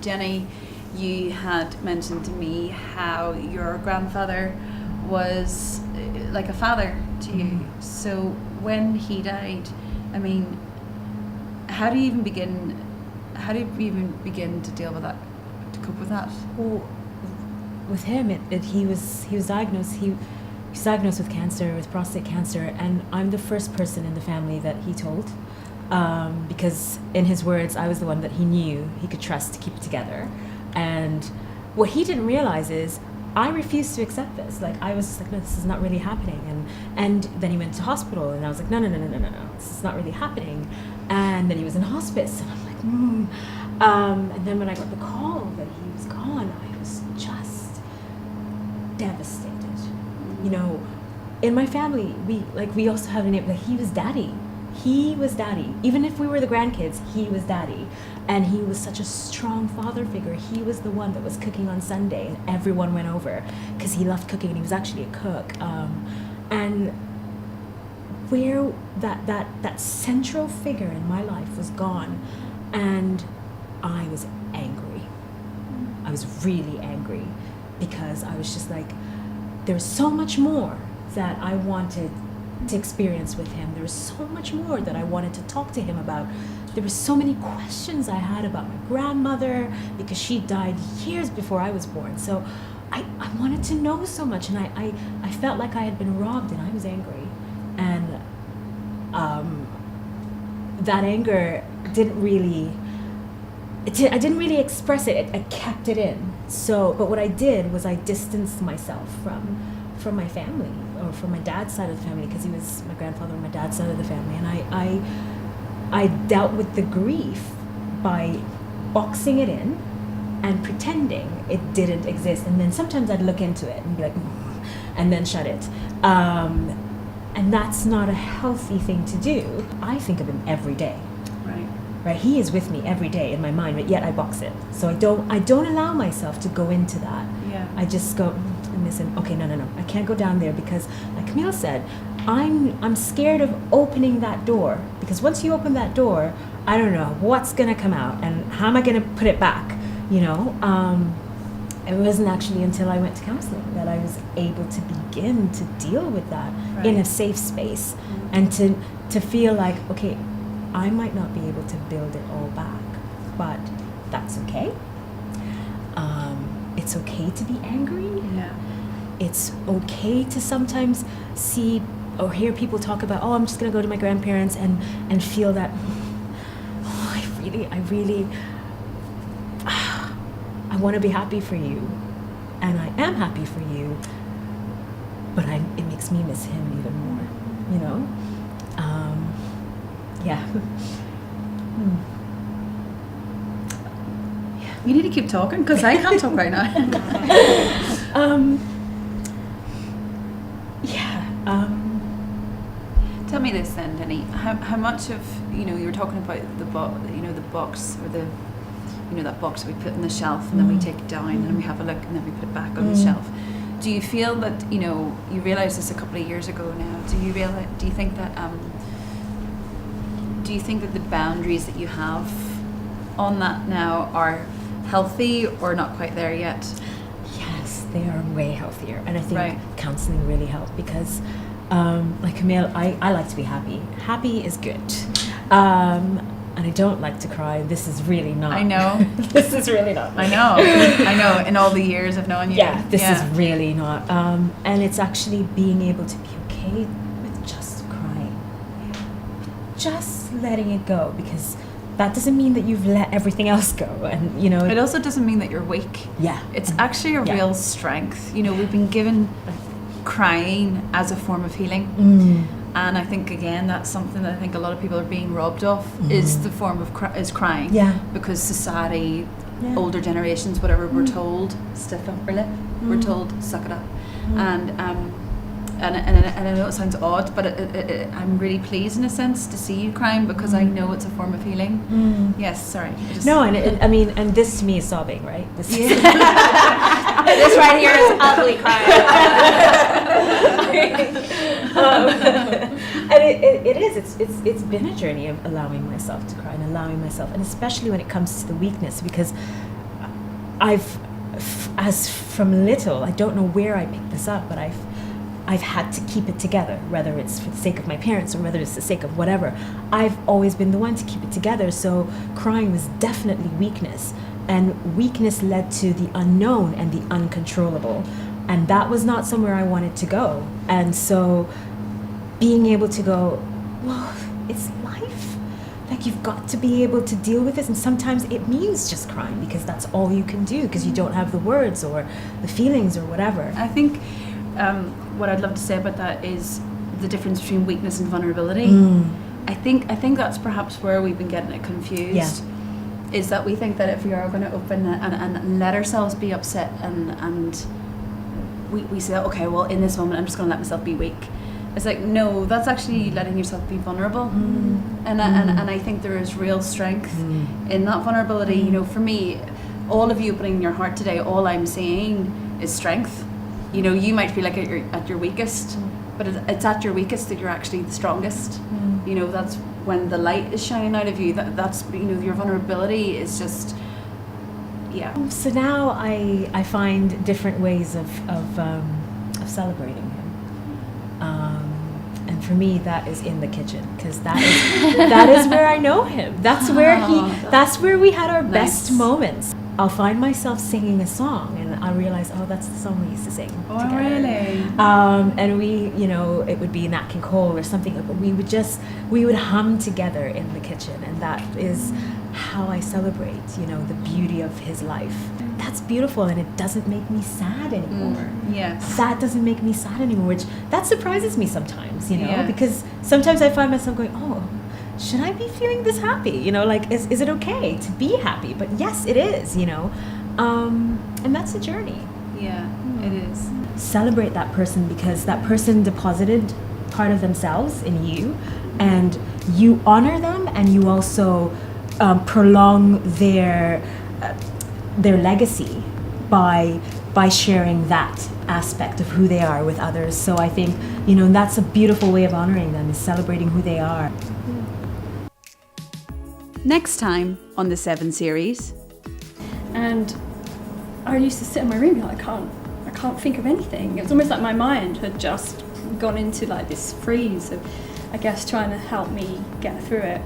Genny, you had mentioned to me how your grandfather was like a father to you. So when he died, I mean, how do you even begin to deal with that, to cope with that? Well, with him, he was diagnosed. He was diagnosed with cancer, with prostate cancer, and I'm the first person in the family that he told, because in his words, I was the one that he knew he could trust to keep it together. And what he didn't realize is I refused to accept this. Like, I was just like, no, this is not really happening. And then he went to hospital, and I was like, no, this is not really happening. And then he was in hospice, and I'm like, And then when I got the call that he was gone, I was just devastated. You know, in my family, we also have a name, like, he was daddy. He was daddy. Even if we were the grandkids, he was daddy. And he was such a strong father figure. He was the one that was cooking on Sunday, and everyone went over because he loved cooking, and he was actually a cook. And where that central figure in my life was gone, and I was angry. I was really angry, because I was just like, there was so much more that I wanted to experience with him. There was so much more that I wanted to talk to him about. There were so many questions I had about my grandmother, because she died years before I was born. So I wanted to know so much, and I felt like I had been robbed, and I was angry. And that anger didn't really, I didn't really express it. I kept it in. So, but what I did was I distanced myself from my family, or from my dad's side of the family, because he was my grandfather on my dad's side of the family. And I dealt with the grief by boxing it in and pretending it didn't exist. And then sometimes I'd look into it and be like, and then shut it. And that's not a healthy thing to do. I think of him every day. Right, he is with me every day in my mind, but yet I box it. So I don't allow myself to go into that. Yeah. I just go and listen. Okay, no, I can't go down there, because, like Camille said, I'm scared of opening that door, because once you open that door, I don't know what's gonna come out and how am I gonna put it back. You know, it wasn't actually until I went to counseling that I was able to begin to deal with that in a safe space, and to feel like, okay, I might not be able to build it all back, but that's okay. It's okay to be angry. Yeah. It's okay to sometimes see or hear people talk about, oh, I'm just gonna go to my grandparents and feel that, oh, I want to be happy for you, and I am happy for you, but it makes me miss him even more, you know? Yeah. You need to keep talking, because I can't talk right now. Tell me this then, Genny. How much of, you were talking about the box, or that box we put on the shelf, and then we take it down, and then we have a look, and then we put it back on the shelf. Do you feel that, you realized this a couple of years ago now? Do you think that the boundaries that you have on that now are healthy, or not quite there yet? Yes, they are way healthier, and I think counseling really helped, because like Camille, I like to be happy. Happy is good. And I don't like to cry. This is really not. I know. This is really not. I know. In all the years of knowing you. Yeah, this is really not. And it's actually being able to be okay with just crying. Just letting it go, because that doesn't mean that you've let everything else go. And, it also doesn't mean that you're weak. Yeah. It's actually a real strength. We've been given crying as a form of healing. And I think, again, that's something that I think a lot of people are being robbed of, is the form of crying. Yeah. Because society, older generations, whatever, we're told, stiff upper lip, we're told, suck it up. And I know it sounds odd, but I'm really pleased in a sense to see you crying, because I know it's a form of healing. Yes, sorry. No, and this to me is sobbing, right? This this right here is ugly crying. And it is. It's been a journey of allowing myself to cry, and allowing myself, and especially when it comes to the weakness, because as from little, I don't know where I picked this up, but I've had to keep it together, whether it's for the sake of my parents or whether it's the sake of whatever. I've always been the one to keep it together, so crying was definitely weakness. And weakness led to the unknown and the uncontrollable. And that was not somewhere I wanted to go. And so being able to go, well, it's life. Like, you've got to be able to deal with this. And sometimes it means just crying because that's all you can do because you don't have the words or the feelings or whatever. I think what I'd love to say about that is the difference between weakness and vulnerability. I think that's perhaps where we've been getting it confused. Yeah. Is that we think that if we are going to open and let ourselves be upset and we say, okay, well, in this moment I'm just going to let myself be weak. It's like, no, that's actually letting yourself be vulnerable. And I think there is real strength in that vulnerability. You know, for me, all of you opening your heart today, all I'm seeing is strength. You know, you might feel like at your weakest, but it's at your weakest that you're actually the strongest. You know, that's when the light is shining out of you. That's, you know, your vulnerability is just, yeah. So now I find different ways of celebrating him. And for me, that is in the kitchen, because that is where I know him. That's where we had our best moments. I'll find myself singing a song and I realize, oh, that's the song we used to sing together. Really? And we, you know, it would be Nat King Cole or something, but we would hum together in the kitchen, and that is how I celebrate, you know, the beauty of his life. That's beautiful, and it doesn't make me sad anymore. Yes. That doesn't make me sad anymore, which that surprises me sometimes, you know, Yes. because sometimes I find myself going, oh, should I be feeling this happy? You know, like, is it okay to be happy? But yes, it is, you know. And that's a journey. Yeah, it is. Celebrate that person, because that person deposited part of themselves in you, and you honor them, and you also prolong their legacy by sharing that aspect of who they are with others. So I think, you know, that's a beautiful way of honoring them, is celebrating who they are. Next time on the 7 series. And I used to sit in my room and be like, I can't think of anything. It was almost like my mind had just gone into like this freeze of, I guess, trying to help me get through it.